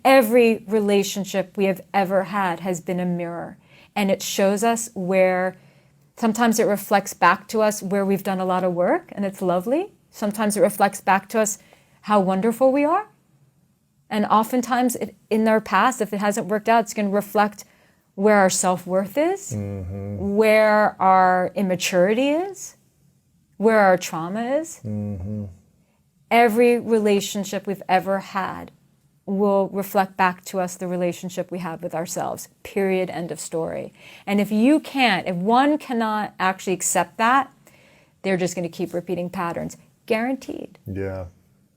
Every relationship we have ever had has been a mirror, and it shows us where sometimes it reflects back to us where we've done a lot of work, and it's lovely. Sometimes it reflects back to us how wonderful we are. And oftentimes in our past, if it hasn't worked out, it's going to reflect where our self-worth is, where our immaturity is, where our trauma is. Every relationship we've ever had will reflect back to us the relationship we have with ourselves, period, end of story. And if one cannot actually accept that, they're just going to keep repeating patterns. Guaranteed. Yeah.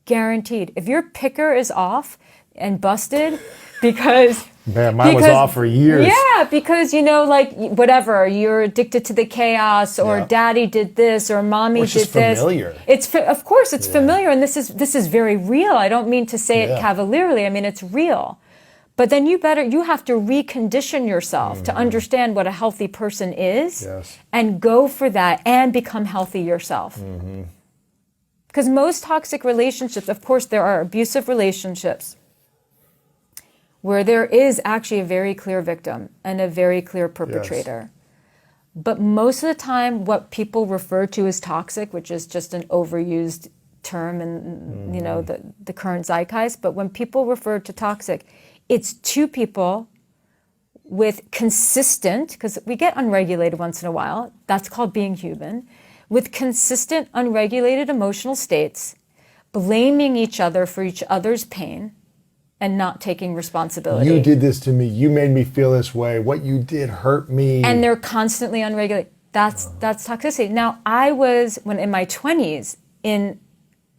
Guaranteed. If your picker is off and busted because... Man, mine was off for years. Yeah, because, whatever, you're addicted to the chaos, or daddy did this, or mommy did this. It's familiar. Of course, it's familiar, and this is very real. I don't mean to say it cavalierly. I mean, it's real. But then you have to recondition yourself to understand what a healthy person is, and go for that and become healthy yourself. Because most toxic relationships, of course, there are abusive relationships where there is actually a very clear victim and a very clear perpetrator. But most of the time, what people refer to as toxic, which is just an overused term in the current zeitgeist, but when people refer to toxic, it's two people with consistent, because we get unregulated once in a while, that's called being human, with consistent unregulated emotional states, blaming each other for each other's pain, and not taking responsibility. You did this to me. You made me feel this way. What you did hurt me. And they're constantly unregulated. That's toxicity. Now, I was, when in my 20s, in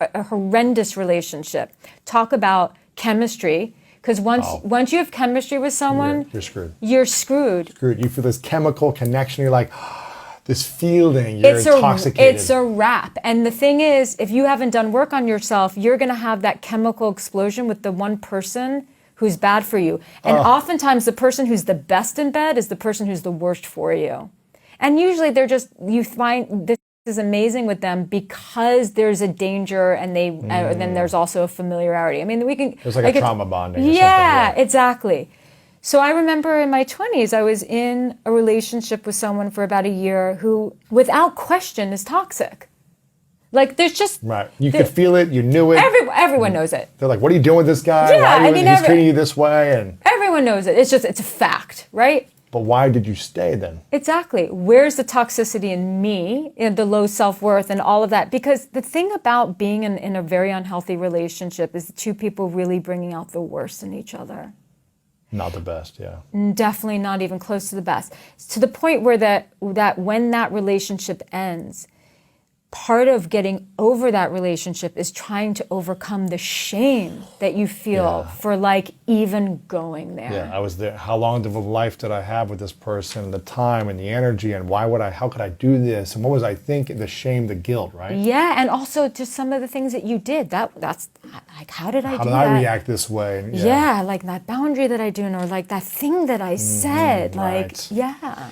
a horrendous relationship. Talk about chemistry. Because once you have chemistry with someone, you're screwed. You're screwed. You feel this chemical connection. You're like, this feeling, you're intoxicated. It's a wrap. And the thing is, if you haven't done work on yourself, you're going to have that chemical explosion with the one person who's bad for you. And oftentimes the person who's the best in bed is the person who's the worst for you. And usually you find this is amazing with them because there's a danger, and then there's also a familiarity. I mean, there's like a trauma bonding. Yeah, exactly. So I remember in my 20s, I was in a relationship with someone for about a year who, without question, is toxic. Like, there's just... Right. You could feel it. You knew it. Everyone knows it. They're like, what are you doing with this guy? Yeah, He's treating you this way. And everyone knows it. It's a fact, right? But why did you stay then? Exactly. Where's the toxicity in me, in the low self-worth and all of that? Because the thing about being in a very unhealthy relationship is the two people really bringing out the worst in each other. Not the best, yeah. Definitely not even close to the best. To the point where that when that relationship ends, part of getting over that relationship is trying to overcome the shame that you feel for even going there. Yeah, I was there. How long of a life did I have with this person, the time and the energy, and how could I do this? And what was I thinking? The shame, the guilt, right? Yeah, and also just some of the things that you did. That's like, how did I do that? How did I react this way? Yeah, like that boundary that I do, or like that thing that I said. Right. Yeah.